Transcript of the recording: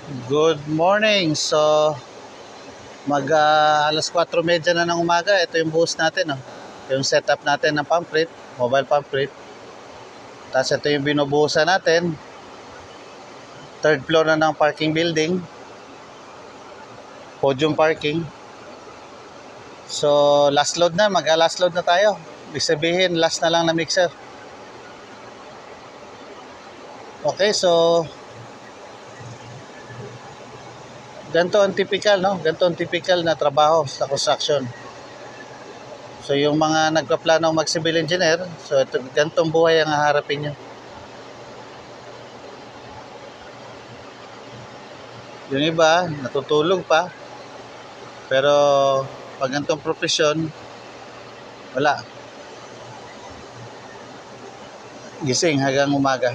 Good morning. So, alas 4:30 na ng umaga. Ito yung buhos natin. Oh. Yung setup natin ng pamphlet, mobile pamphlet. Tapos ito yung binubuhusan natin. Third floor na ng parking building. Podium parking. So, last load na. Mag-last load na tayo. Ibig sabihin, last na lang na mixer. Okay, so ganito ang typical, no? Ganito ang typical na trabaho sa construction. So yung mga nagpaplano mag-civil engineer, so ito, ganitong buhay ang haharapin nyo. Yung iba, natutulog pa. Pero pag ganitong profesyon, wala. Gising hanggang umaga.